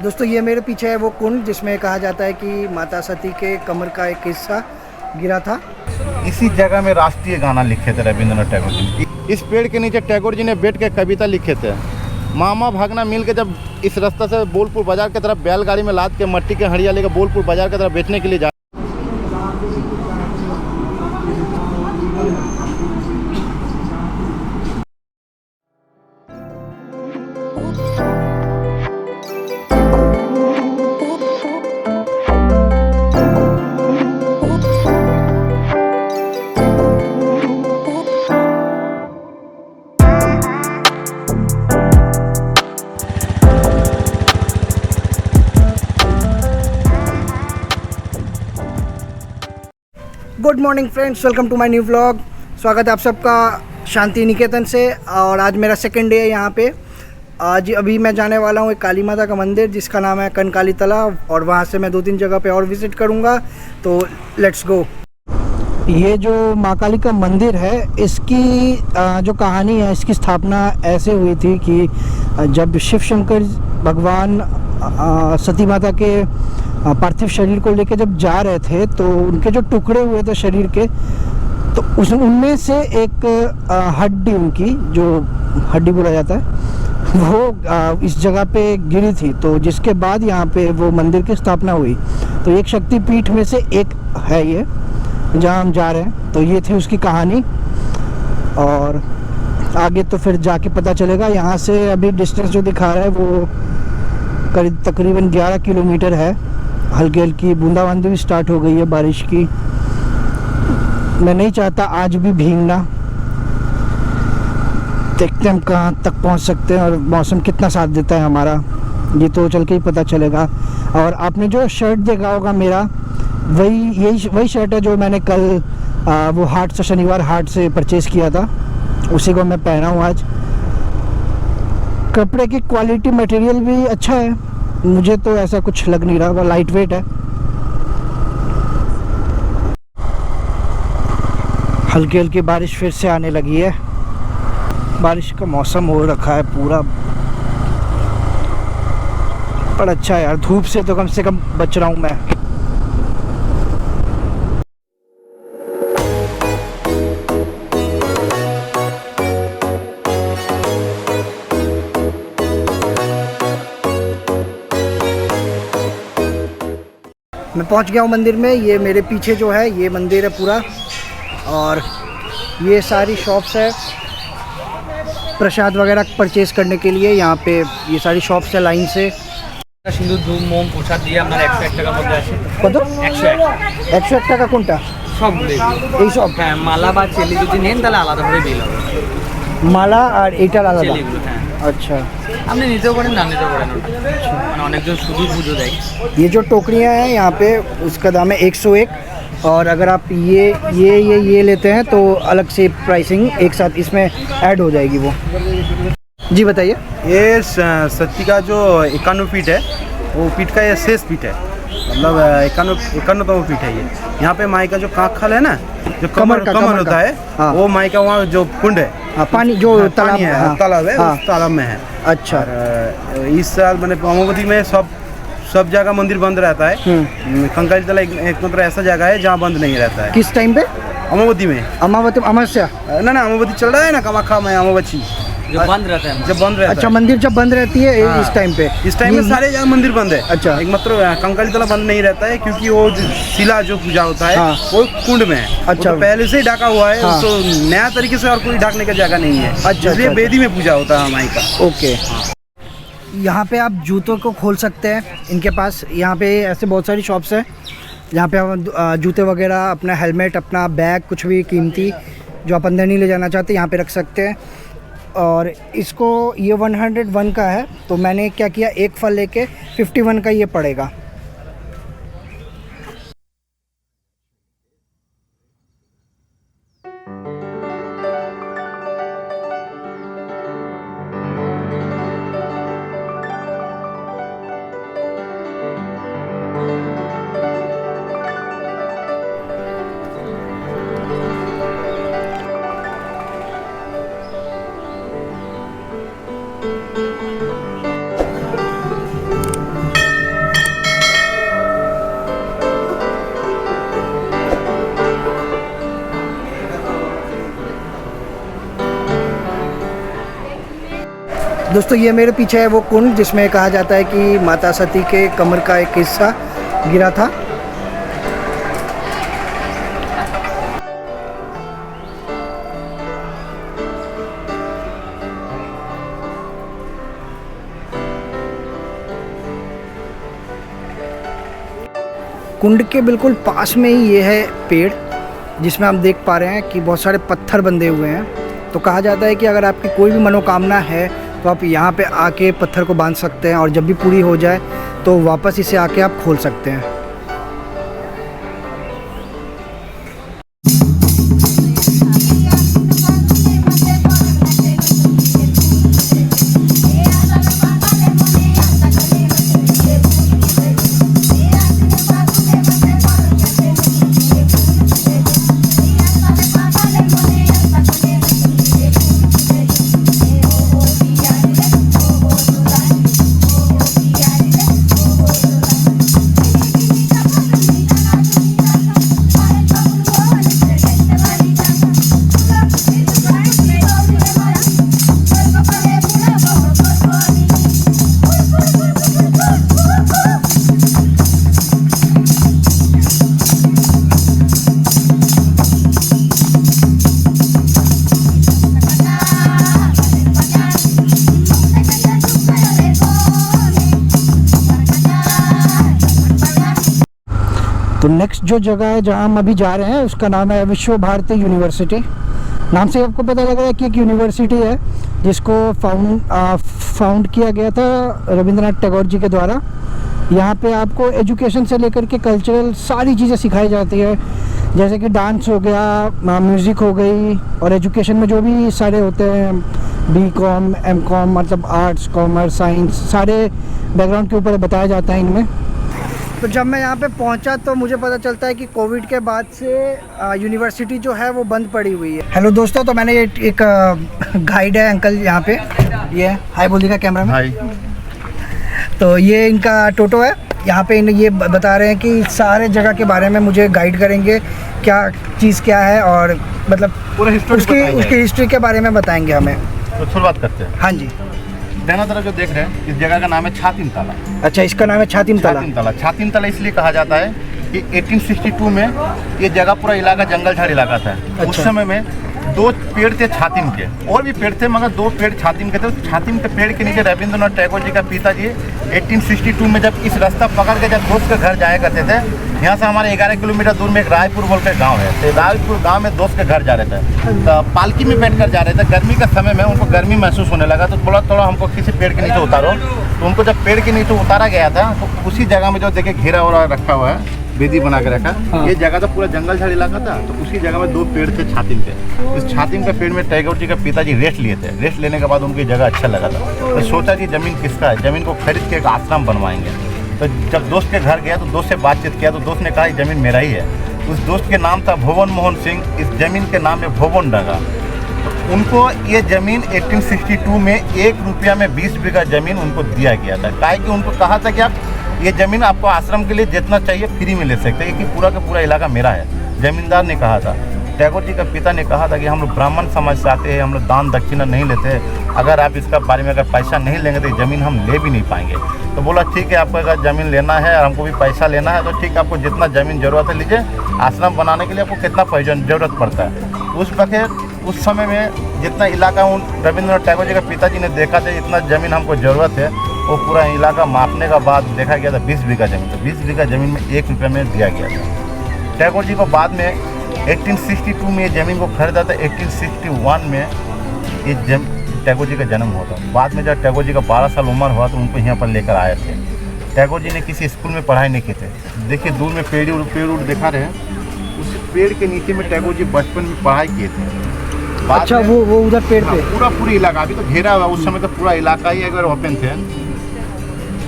दोस्तों ये मेरे पीछे है वो कुंड जिसमें कहा जाता है कि माता सती के कमर का एक हिस्सा गिरा था। इसी जगह में राष्ट्रीय गाना लिखे थे रविंद्रनाथ टैगोर जी। इस पेड़ के नीचे टैगोर जी ने बैठ के कविता लिखे थे। मामा भागना मिल के जब इस रास्ते से बोलपुर बाजार की तरफ बैलगाड़ी में लाद के मट्टी के हड़िया लेकर बोलपुर बाजार की तरफ बेचने के लिए जा। Good morning friends, welcome to my new vlog. स्वागत है आप सबका शांति निकेतन से। और आज मेरा सेकंड डे है यहाँ पे। आज अभी मैं जाने वाला हूँ एक काली माता का मंदिर जिसका नाम है कंकाली तालाब, और वहाँ से मैं 2-3 जगह पे और विज़िट करूँगा। तो लेट्स गो। ये जो माँ काली का मंदिर है, इसकी जो कहानी है, इसकी स्थापना ऐसे हुई थी कि जब शिव शंकर भगवान सती माता के पार्थिव शरीर को लेकर जब जा रहे थे तो उनके जो टुकड़े हुए थे शरीर के, तो उनमें से एक हड्डी, उनकी जो हड्डी बोला जाता है, वो इस जगह पे गिरी थी। तो जिसके बाद यहाँ पे वो मंदिर की स्थापना हुई। तो एक शक्तिपीठ में से एक है ये जहाँ हम जा रहे हैं। तो ये थी उसकी कहानी, और आगे तो फिर जाके पता चलेगा। यहाँ से अभी डिस्टेंस जो दिखा रहा है वो करीब तकरीबन 11 किलोमीटर है। हल्की हल्की बूंदाबांदी भी स्टार्ट हो गई है बारिश की। मैं नहीं चाहता आज भी भीगना। देखते हैं हम कहाँ तक पहुँच सकते हैं और मौसम कितना साथ देता है हमारा, ये तो चल के ही पता चलेगा। और आपने जो शर्ट देखा होगा मेरा, वही शर्ट है जो मैंने कल वो हाट से, शनिवार हाट से परचेज़ किया था। उसी को मैं पहना हूँ आज। कपड़े की क्वालिटी, मटेरियल भी अच्छा है, मुझे तो ऐसा कुछ लग नहीं रहा। वो लाइट वेट है। हल्की हल्की बारिश फिर से आने लगी है। बारिश का मौसम हो रखा है पूरा, पर अच्छा है यार। धूप से तो कम से कम बच रहा हूँ मैं। मैं पहुंच गया हूं मंदिर में। ये मेरे पीछे जो है ये मंदिर है पूरा, और ये सारी शॉप्स है प्रसाद वगैरह परचेज़ करने के लिए। यहाँ पे ये सारी शॉप्स है लाइन से। सिंदूर धूप मोम प्रसाद দিয়ে আপনার 101 টাকার মধ্যে আছে। কত? 101 টাকা কোনটা? সবগুলো এই সব? হ্যাঁ, মালা বা চেলি যদি নেন তাহলে আলাদাভাবে বিল হবে। মালা আর এইটার আলাদা? চেলিগুলো, হ্যাঁ। अच्छा, আপনি নিতেও পারেন, না নিতেও পারেন। মানে অনেকজন শুধু পুজো দেয়। ये जो टोकरियाँ हैं यहाँ पे, उसका दाम है 101। और अगर आप ये लेते हैं तो अलग से प्राइसिंग एक साथ इसमें ऐड हो जाएगी वो। जी बताइए। ये सती का जो 51 फीट है, वो फीट का ये शेष फीट है, मतलब 51तम फीट है ये। यहाँ पे माई का जो काखल है ना, जो कमर होता है, हाँ। वो माई का वहाँ जो कुंड है, हाँ, पानी जो तालाब है, हाँ, तालाब है, हाँ, उस तालाब में है। अच्छा। और इस साल मैंने अमरावती में सब जगह मंदिर बंद रहता है। कंकाली तालाब एक मतलब ऐसा जगह है जहाँ बंद नहीं रहता है। किस टाइम पे? अमरावती में। अमावस्या? ना अमरावती चल रहा है ना, कामाख्या में अमावस्या जो बंद रहता है, जब बंद रहता अच्छा, है। मंदिर जब बंद रहती है हाँ, इस टाइम पे? इस टाइम में सारे जगह मंदिर बंद है। अच्छा। एक मतलब कंकाली तालाब बंद नहीं रहता है क्योंकि वो जो शिला जो पूजा होता है, हाँ, वो कुंड में है। अच्छा। वो तो पहले से ही ढका हुआ है। हाँ, तो नया तरीके से और कोई ढकने का जगह नहीं है। अच्छा, इसलिए अच्छा, बेदी में पूजा होता है माई का। ओके। यहाँ पे आप जूतों को खोल सकते हैं इनके पास। यहाँ पे ऐसे बहुत सारी शॉप्स हैं जहाँ पे आप जूते वगैरह, अपना हेलमेट, अपना बैग, कुछ भी कीमती जो आप अंदर नहीं ले जाना चाहते यहाँ पे रख सकते हैं। और इसको ये 101 का है, तो मैंने क्या किया, एक फल लेके 51 का ये पड़ेगा। दोस्तों ये मेरे पीछे है वो कुंड जिसमें कहा जाता है कि माता सती के कमर का एक हिस्सा गिरा था। कुंड के बिल्कुल पास में ही ये है पेड़ जिसमें हम देख पा रहे हैं कि बहुत सारे पत्थर बंधे हुए हैं। तो कहा जाता है कि अगर आपकी कोई भी मनोकामना है तो आप यहाँ पे आके पत्थर को बांध सकते हैं और जब भी पूरी हो जाए तो वापस इसे आके आप खोल सकते हैं। तो नेक्स्ट जो जगह है जहाँ हम अभी जा रहे हैं उसका नाम है विश्व भारती यूनिवर्सिटी। नाम से आपको पता लग रहा है कि एक यूनिवर्सिटी है जिसको फाउंड किया गया था रविंद्रनाथ टैगोर जी के द्वारा। यहाँ पे आपको एजुकेशन से लेकर के कल्चरल सारी चीज़ें सिखाई जाती है, जैसे कि डांस हो गया, म्यूज़िक हो गई, और एजुकेशन में जो भी सारे होते हैं BCom MCom मतलब आर्ट्स कॉमर्स साइंस सारे बैकग्राउंड के ऊपर बताया जाता है इनमें। तो जब मैं यहाँ पे पहुँचा तो मुझे पता चलता है कि कोविड के बाद से यूनिवर्सिटी जो है वो बंद पड़ी हुई है। हेलो दोस्तों, तो मैंने एक गाइड है अंकल यहाँ पे, ये हाय बोल देगा कैमरा में। हाय। तो ये इनका टोटो है। यहाँ पे ये बता रहे हैं कि सारे जगह के बारे में मुझे गाइड करेंगे, क्या चीज़ क्या है और मतलब पूरा उसकी हिस्ट्री के बारे में बताएंगे हमें। तो शुरुआत करते हैं। हाँ जी। दाना तरफ जो देख रहे हैं इस जगह का नाम है छातिम ताला। अच्छा, इसका नाम है छातिम ताला। छातिम ताला इसलिए कहा जाता है कि 1862 में ये जगह पूरा इलाका जंगल झाड़ इलाका था। अच्छा। उस समय में 2 पेड़ थे छातिम के, और भी पेड़ थे मगर 2 पेड़ छातिम के थे। छातिम के पेड़ के नीचे रविंद्रनाथ टैगोर जी का पिताजी 1862 में जब इस रास्ता पकड़ के जब दोस्त के घर जाया करते थे, यहाँ से हमारे 11 किलोमीटर दूर में एक रायपुर बोल के गाँव है, तो रायपुर गाँव में दोस्त के घर जा रहे थे। तो पालकी में बैठ कर जा रहे थे। गर्मी का समय में उनको गर्मी महसूस होने लगा, तो थोड़ा हमको किसी पेड़ के नीचे उतारो। तो उनको जब पेड़ के नीचे उतारा गया था तो उसी जगह में जो देखे घेरा वरा रखा हुआ है, वेदी बना के रखा। हाँ। ये जगह तो पूरा जंगल झाड़ इलाका था, तो उसी जगह में 2 पेड़ थे छातिम के। इस छातिम के पेड़ में टैगोर जी का पिताजी रेस्ट लिए थे। रेस्ट लेने के बाद उनकी जगह अच्छा लगा था, तो सोचा कि जमीन किसका है, जमीन को खरीद के एक आश्रम बनवाएंगे। तो जब दोस्त के घर गया तो दोस्त से बातचीत किया तो दोस्त ने कहा ये ज़मीन मेरा ही है। उस दोस्त के नाम था भुवन मोहन सिंह। इस ज़मीन के नाम में भुवन डगा। तो उनको ये ज़मीन 1862 में 1 रुपया में 20 बीघा ज़मीन उनको दिया गया था। काहे कि उनको कहा था कि आप ये ज़मीन आपको आश्रम के लिए जितना चाहिए फ्री में ले सकते हैं, कि पूरा का पूरा इलाका मेरा है। ज़मींदार ने कहा था। टैगोर जी का पिता ने कहा था कि हम लोग ब्राह्मण समाज से आते हैं, हम लोग दान दक्षिणा नहीं लेते, अगर आप इसका बारे में अगर पैसा नहीं लेंगे तो ये ज़मीन हम ले भी नहीं पाएंगे। तो बोला ठीक है, आपको अगर ज़मीन लेना है और हमको भी पैसा लेना है तो ठीक है, आपको जितना ज़मीन ज़रूरत है लीजिए। आश्रम बनाने के लिए आपको कितना पैसा ज़रूरत पड़ता है। उस वक्त उस समय में जितना इलाका उन रविंद्रनाथ टैगोर जी के पिताजी ने देखा था जितना ज़मीन हमको ज़रूरत है, वो पूरा इलाका मापने का बाद देखा गया था 20 बीघा ज़मीन। तो 20 बीघा ज़मीन में 1 रुपये में दिया गया था। टैगोर जी को बाद में 1862 में ये ज़मीन को खरीदा था। 1861 में ये टैगोर जी का जन्म हुआ था। बाद में जब टैगोर जी का 12 साल उम्र हुआ तो उनको यहाँ पर लेकर आए थे। टैगोर जी ने किसी स्कूल में पढ़ाई नहीं की थे। देखिए दूर में पेड़ उड़ दिखा रहे हैं, उस पेड़ के नीचे में टैगोर जी बचपन में पढ़ाई किए थे। अच्छा, वो उधर पेड़ पे पूरा इलाका अभी तो घेरा हुआ, उस समय तो पूरा इलाका ही अगर ओपन थे।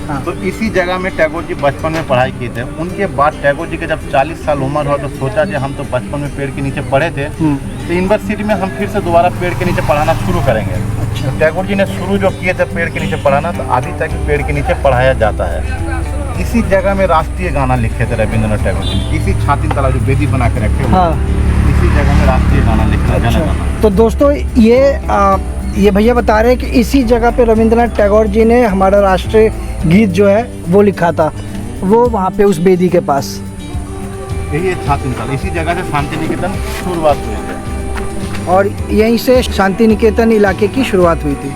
हाँ। तो इसी जगह में टैगोर जी बचपन में पढ़ाई किए थे। उनके बाद टैगोर जी के जब 40 साल उम्र हुआ तो सोचा कि हम तो बचपन में पेड़ के नीचे पढ़े थे, तो यूनिवर्सिटी में हम फिर से दोबारा पेड़ के नीचे पढ़ाना शुरू करेंगे। अच्छा। तो टैगोर जी ने शुरू जो किए थे पेड़ के नीचे पढ़ाना, तो अभी तक पेड़ के नीचे पढ़ाया जाता है। इसी जगह में राष्ट्रीय गाना लिखे थे रविंद्रनाथ टैगोर जी, इसी छातिम ताला जो वेदी बना के रखे हुए, हाँ। इसी जगह में राष्ट्रीय गाना लिखा। अच्छा। तो दोस्तों ये ये भैया बता रहे हैं कि इसी जगह पे रविंद्रनाथ टैगोर जी ने हमारा राष्ट्रीय गीत जो है वो लिखा था, वो वहाँ पे उस बेदी के पास। यही है छात्र साल, इसी जगह से शांति निकेतन शुरुआत हुई थी और यहीं से शांति निकेतन इलाके की शुरुआत हुई थी।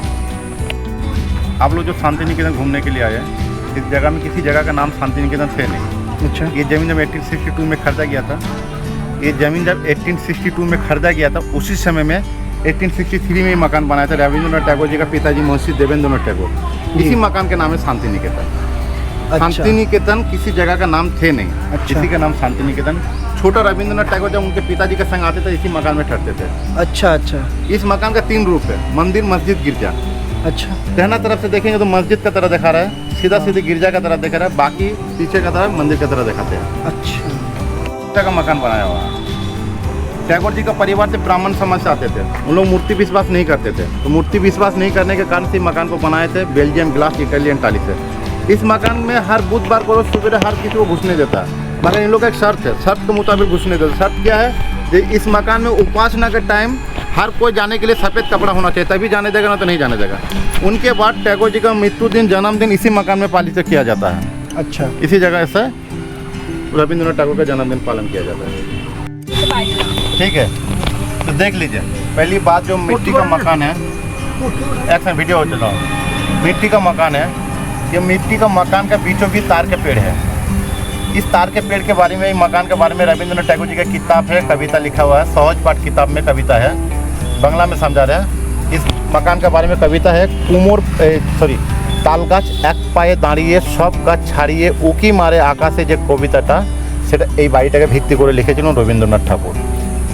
आप लोग जो शांति निकेतन घूमने के लिए आए हैं, इस जगह में किसी जगह का नाम शांति निकेतन थे नहीं। अच्छा। ये ज़मीन जब 1862 में खरीदा गया था, ये ज़मीन जब 1862 में खरीदा गया था, उसी समय में 1863 में मकान बनाया था रविंद्रनाथ टैगोर जी का पिताजी महर्षि देवेंद्रनाथ टैगोर। इसी मकान के नाम है शांति निकेतन। अच्छा। शांति निकेतन किसी जगह का नाम थे नहीं। अच्छा। किसी का नाम शांति निकेतन। छोटा रविंद्रनाथ टैगोर जब उनके पिताजी के संग आते थे, इसी मकान में ठहरते थे। अच्छा अच्छा इस मकान का 3 रूप है, मंदिर, मस्जिद, गिरजा। अच्छा। दहना तरफ से देखेंगे तो मस्जिद का तरह दिखा रहा है, सीधा सीधे गिरजा का तरह दिखा रहा है, बाकी पीछे का तरह मंदिर का तरह दिखाते हैं। अच्छा। का मकान बनाया हुआ है। टैगोर जी का परिवार से ब्राह्मण समाज से आते थे, उन लोग मूर्ति विश्वास नहीं करते थे, तो मूर्ति विश्वास नहीं करने के कारण से मकान को बनाए थे बेल्जियम ग्लास इटालियन टाली से। इस मकान में हर बुधवार को रोज सुबह हर किसी को घुसने देता है, मगर इन लोग का एक शर्त है, शर्त के मुताबिक घुसने देता। शर्त क्या है कि इस मकान में उपासना के टाइम हर कोई जाने के लिए सफ़ेद कपड़ा होना चाहिए, तभी जाने देगा, ना तो नहीं जाने देगा। उनके बाद टैगोर जी का मृत्यु दिन, जन्मदिन इसी मकान में पालित किया जाता है। अच्छा। इसी जगह से रविंद्रनाथ टैगोर का जन्मदिन पालन किया जाता है। ठीक है, तो देख लीजिए, पहली बात जो मिट्टी का मकान है, एक वीडियो चलाओ, मिट्टी का मकान है, ये मिट्टी का मकान का बीचों बीच तार के पेड़ है। इस तार के पेड़ के बारे में, मकान के बारे में रविंद्रनाथ टैगोर जी का किताब है, कविता लिखा हुआ है, सहज पाठ किताब में कविता है, बांग्ला में समझा रहे हैं। इस मकान के बारे में कविता है, ताल गाछ एक पाए दाঁড়িয়ে सब গাছ ছাড়িয়ে উকি মারে আকাশে যে কবিতাটা, সেটা এই বাড়িটাকে ভিত্তি করে লিখেছিলেন রবীন্দ্রনাথ ঠাকুর।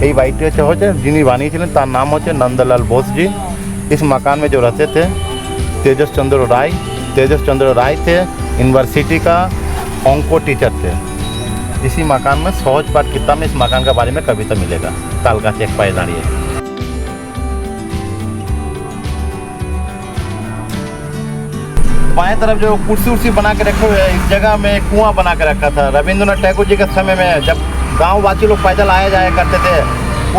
এই বাড়িটি হচ্ছে যিনি বানিয়েছিলেন তার নাম হচ্ছে नंदलाल बोस जी। इस मकान में जो रहते थे तेजस चंद्र राय थे, यूनिवर्सिटी का अंको टीचर थे। इसी मकान में सहज पाठ किताब में इस मकान के बारे में कविता मिलेगा, ताल गाछ एक पाए दाঁড়িয়ে। बाएं तरफ जो कुर्सी उर्सी बना के रखे हुए हैं, इस जगह में कुआं बना के रखा था रविंद्रनाथ टैगोर जी के समय में। जब गांववासी लोग पैदल आया जाया करते थे,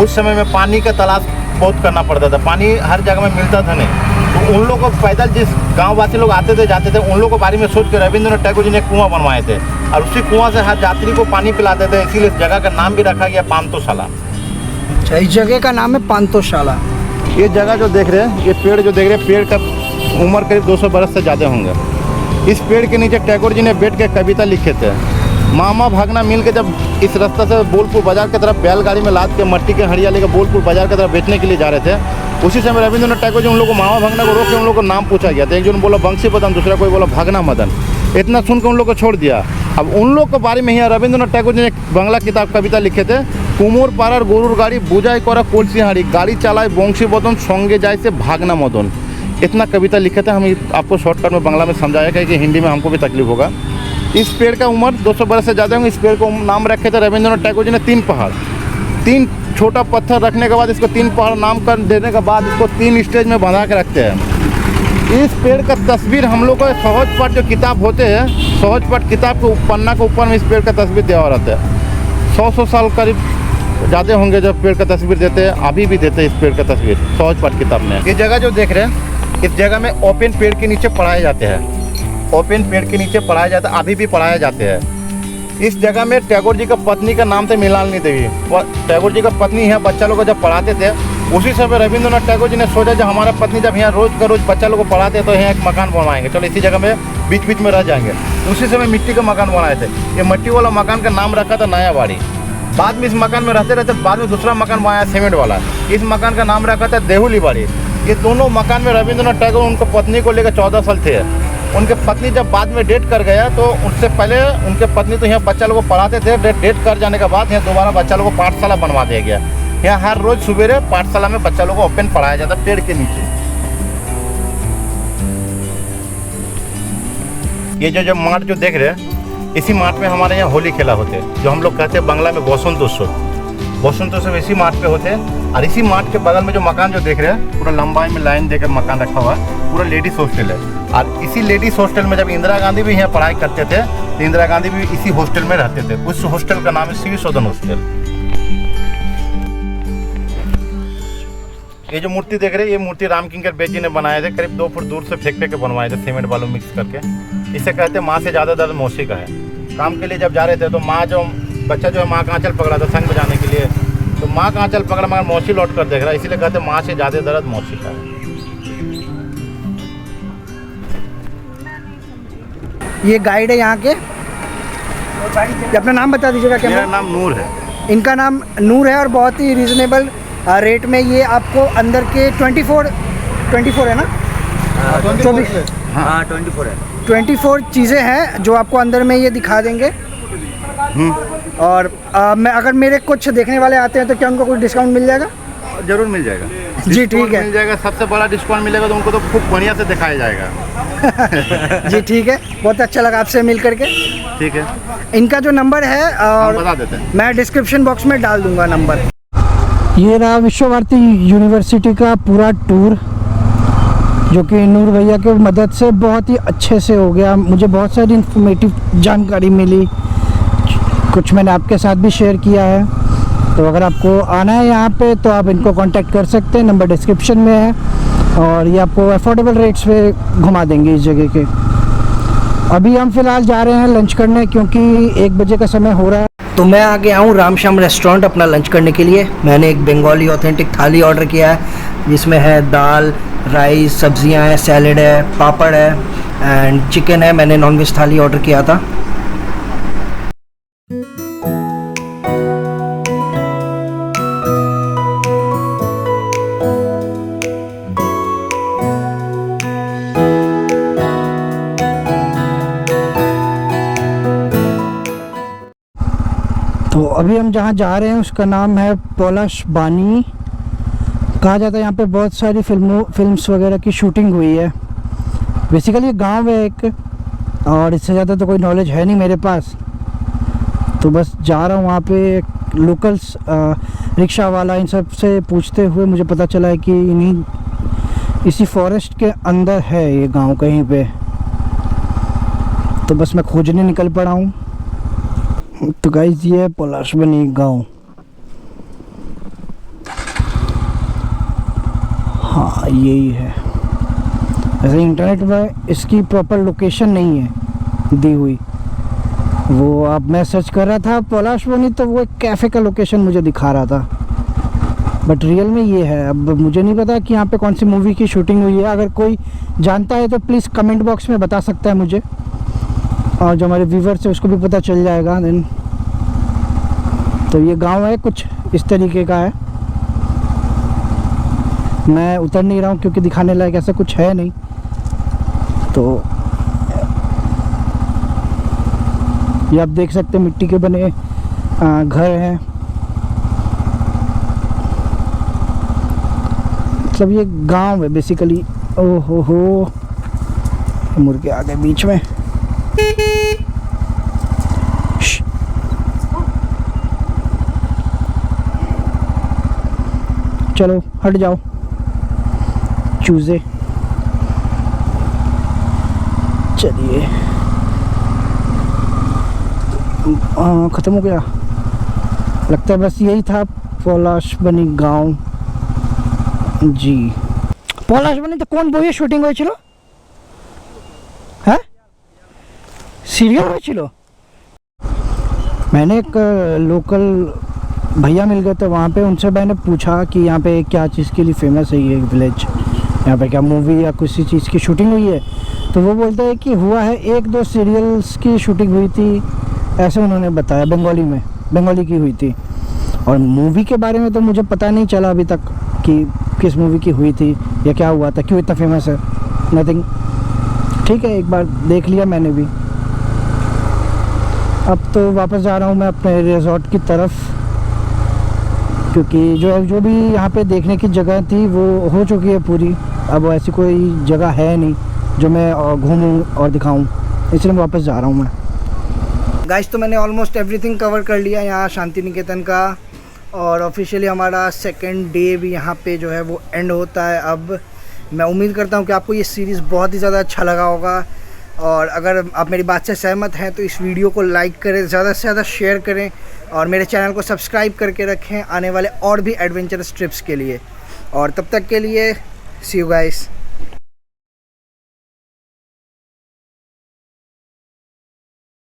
उस समय में पानी का तलाश बहुत करना पड़ता था, पानी हर जगह में मिलता था नहीं, तो उन लोग को पैदल जिस गांववासी लोग आते थे जाते थे, उन लोग के बारे में सोच के रविंद्रनाथ टैगोर जी ने कुआं बनवाए थे और उसी कुआं से हर यात्री को पानी पिलाते थे। इसीलिए इस जगह का नाम भी रखा गया पांतोशाला। अच्छा, इस जगह का नाम है पांतोशाला। ये जगह जो देख रहे हैं, ये पेड़ जो देख रहे हैं, पेड़ का उम्र करीब 200 बरस से ज़्यादा होंगे। इस पेड़ के नीचे टैगोर जी ने बैठ के कविता लिखे थे। मामा भागना मिल के जब इस रास्ता से बोलपुर बाजार की तरफ बैलगाड़ी में लाद के मट्टी के हड़िया लेकर बोलपुर बाजार की तरफ बेचने के लिए जा रहे थे, उसी समय रविंद्रनाथ टैगोर जी उन लोगों को मामा भागना को रोक के उन लोगों को नाम पूछा गया था। एक जन बोला बंसी बदन, दूसरा कोई बोला भागना मदन। इतना सुन के उन लोग को छोड़ दिया। अब उन लोग के बारे में ही रविंद्रनाथ टैगोर जी ने एक बांग्ला किताब कविता लिखे थे, कुमोर पाड़ार गरुर गाड़ी बुझाई करा कलसी हाड़ी, गाड़ी चलाए बंशी बदन संगे जाए से भागना मदन। इतना कविता लिखे थे। हम आपको शॉर्टकट में बांग्ला में समझाया गया कि हिंदी में हमको भी तकलीफ होगा। इस पेड़ का उम्र 200 बरस से ज़्यादा होंगे। इस पेड़ को नाम रखे थे रविंद्रनाथ टैगोर जी ने 3 पहाड़, 3 छोटा पत्थर रखने के बाद इसको 3 पहाड़ नाम कर देने के बाद इसको 3 स्टेज में बंधा के रखते हैं। इस पेड़ का तस्वीर हम लोग को सहज पाठ जो किताब होते हैं, सहज पाठ किताब के पन्ना के ऊपर में इस पेड़ का तस्वीर दिया हुआ रहता है। 100 साल करीब ज़्यादा होंगे जब पेड़ का तस्वीर देते हैं, अभी भी देते हैं इस पेड़ का तस्वीर सहज पाठ किताब में। ये जगह जो देख रहे हैं, इस जगह में ओपन पेड़ के नीचे पढ़ाए जाते हैं, ओपन पेड़ के नीचे पढ़ाया जाता है, अभी भी पढ़ाए जाते हैं। इस जगह में टैगोर जी का पत्नी का नाम था मृणालिनी देवी। टैगोर जी का पत्नी यहाँ बच्चा लोग को जब पढ़ाते थे, उसी समय रविंद्रनाथ टैगोर जी ने सोचा जब हमारा पत्नी जब यहाँ रोज का रोज बच्चा लोग को पढ़ाते तो यहाँ एक मकान बनवाएंगे, चलो इसी जगह में बीच बीच में रह जाएंगे। उसी समय मिट्टी का मकान बनाए थे। ये मिट्टी वाला मकान का नाम रखा था नया बाड़ी। बाद में इस मकान में रहते रहते बाद में दूसरा मकान बनाया सीमेंट वाला, इस मकान का नाम रखा था देहुली बाड़ी। ये दोनों मकान में रविंद्रनाथ टैगोर उनको पत्नी को लेकर 14 साल थे। उनके पत्नी जब बाद में डेट कर गया तो उससे पहले उनके पत्नी तो यहाँ बच्चा लोग को पढ़ाते थे। डेट कर जाने के बाद यहाँ दोबारा बच्चा लोग को पाठशाला बनवा दिया गया। यहाँ हर रोज सवेरे पाठशाला में बच्चा लोग को ओपन पढ़ाया जाता पेड़ के नीचे। ये जो माठ जो देख रहे हैं, इसी माठ में हमारे यहाँ होली खेला होते हैं, जो हम लोग कहते हैं बांग्ला में बसंत उत्सव। बसंत उत्सव इसी माठ पे होते हैं। और इसी माठ के बगल में जो मकान जो देख रहे हैं, पूरा लंबाई में लाइन देकर मकान रखा हुआ है, पूरा लेडीज हॉस्टल है। और इसी लेडीज हॉस्टल में जब इंदिरा गांधी भी यहाँ पढ़ाई करते थे, तो इंदिरा गांधी भी इसी हॉस्टल में रहते थे। उस हॉस्टल का नाम है श्री सदन हॉस्टल। ये जो मूर्ति देख रहे हैं, ये मूर्ति राम किंकर बेद जी ने बनाए थे। करीब 2 फुट दूर से फेंक के बनवाए थे, सीमेंट बालू मिक्स करके। इसे कहते हैं माँ से ज़्यादा दर्द मौसी का है। काम के लिए जब जा रहे थे तो माँ जो बच्चा जो है माँ का आंचल पकड़ा था संग बजाने के लिए, तो माँ का आंचल पकड़ा मगर मौसी लौट कर देख रहा है, इसीलिए कहते हैं माँ से ज़्यादा दर्द मौसी का है। ये गाइड है यहाँ के। ये अपना नाम बता दीजिएगा क्या? मेरा नाम नूर है। इनका नाम नूर है और बहुत ही रीज़नेबल रेट में ये आपको अंदर के 24 है ना? 24 हाँ 24 है। 24 चीज़ें हैं जो आपको अंदर में ये दिखा देंगे। और मैं अगर मेरे कुछ देखने वाले आते हैं तो क्या उनको कुछ डिस्काउंट मिल जाएगा? जरूर मिल जाएगा जी ठीक है, मिल जाएगा। सबसे बड़ा डिस्काउंट मिलेगा तो उनको तो खूब बढ़िया से दिखाया जाएगा। जी ठीक है, बहुत अच्छा लगा आपसे मिल करके। ठीक है, इनका जो नंबर है हम और बता देते हैं। मैं डिस्क्रिप्शन बॉक्स में डाल दूंगा नंबर। ये रहा विश्व भारती यूनिवर्सिटी का पूरा टूर, जो कि नूर भैया की मदद से बहुत ही अच्छे से हो गया। मुझे बहुत सारी इन्फॉर्मेटिव जानकारी मिली, कुछ मैंने आपके साथ भी शेयर किया है। तो अगर आपको आना है यहाँ पे तो आप इनको कांटेक्ट कर सकते हैं, नंबर डिस्क्रिप्शन में है। और ये आपको अफोर्डेबल रेट्स पे घुमा देंगे इस जगह के। अभी हम फ़िलहाल जा रहे हैं लंच करने, क्योंकि 1 बजे का समय हो रहा है। तो मैं आ गया हूँ रामश्याम रेस्टोरेंट अपना लंच करने के लिए। मैंने एक बंगाली ऑथेंटिक थाली ऑर्डर किया है, जिसमें है दाल, राइस, सब्जियां हैं, सैलेड है, पापड़ है एंड चिकन है। मैंने नॉनवेज थाली ऑर्डर किया था। तो अभी हम जहाँ जा रहे हैं उसका नाम है पलाश बानी। कहा जाता है यहाँ पे बहुत सारी फिल्म्स वगैरह की शूटिंग हुई है। बेसिकली गांव है एक, और इससे ज़्यादा तो कोई नॉलेज है नहीं मेरे पास। तो बस जा रहा हूँ वहाँ पे। लोकल्स रिक्शा वाला इन सब से पूछते हुए मुझे पता चला है कि इसी फॉरेस्ट के अंदर है ये गांव कहीं पे। तो बस मैं खोजने निकल पड़ा हूँ। तो गाइस ये है पलाश बानी गाँव। हाँ यही है। वैसे इंटरनेट में इसकी प्रॉपर लोकेशन नहीं है दी हुई। वो अब मैं सर्च कर रहा था पलाश बानी, तो वो एक कैफ़े का लोकेशन मुझे दिखा रहा था, बट रियल में ये है। अब मुझे नहीं पता कि यहाँ पे कौन सी मूवी की शूटिंग हुई है। अगर कोई जानता है तो प्लीज़ कमेंट बॉक्स में बता सकता है मुझे, और जो हमारे व्यूवर्स है उसको भी पता चल जाएगा देन। तो ये गांव है कुछ इस तरीके का है। मैं उतर नहीं रहा हूँ क्योंकि दिखाने लायक ऐसा कुछ है नहीं। तो ये आप देख सकते हैं मिट्टी के बने घर हैं। मतलब ये गांव है बेसिकली। ओहो हो, मुर्गे आ गए बीच में। चलो हट जाओ चूजे। चलिए ख़त्म हो गया लगता है। बस यही था पलाश बानी गांव जी। पलाश बानी तो कौन বইয়ে শুটিং হয়েছিল? হ্যাঁ सीरियल হয়েছিল। मैंने एक लोकल भैया मिल गए थे वहाँ पे, उनसे मैंने पूछा कि यहाँ पे क्या चीज़ के लिए फेमस है ये विलेज, यहाँ पे क्या मूवी या किसी चीज़ की शूटिंग हुई है। तो वो बोलते हैं कि हुआ है, 1-2 सीरियल्स की शूटिंग हुई थी, ऐसे उन्होंने बताया। बंगाली की हुई थी। और मूवी के बारे में तो मुझे पता नहीं चला अभी तक कि किस मूवी की हुई थी या क्या हुआ था, क्यों इतना फेमस है। नथिंग। ठीक है, एक बार देख लिया मैंने भी। अब तो वापस जा रहा हूँ मैं अपने रिजॉर्ट की तरफ, क्योंकि जो भी यहाँ पे देखने की जगह थी वो हो चुकी है पूरी। अब ऐसी कोई जगह है नहीं जो मैं घूमूँ और दिखाऊँ, इसलिए मैं वापस जा रहा हूँ मैं। गाइस तो मैंने ऑलमोस्ट एवरीथिंग कवर कर लिया यहाँ शांति निकेतन का, और ऑफिशियली हमारा सेकंड डे भी यहाँ पे जो है वो एंड होता है। अब मैं उम्मीद करता हूँ कि आपको ये सीरीज़ बहुत ही ज़्यादा अच्छा लगा होगा, और अगर आप मेरी बात से सहमत हैं तो इस वीडियो को लाइक करें, ज़्यादा से ज़्यादा शेयर करें, और मेरे चैनल को सब्सक्राइब करके रखें आने वाले और भी एडवेंचरस ट्रिप्स के लिए। और तब तक के लिए सी यू गाइस।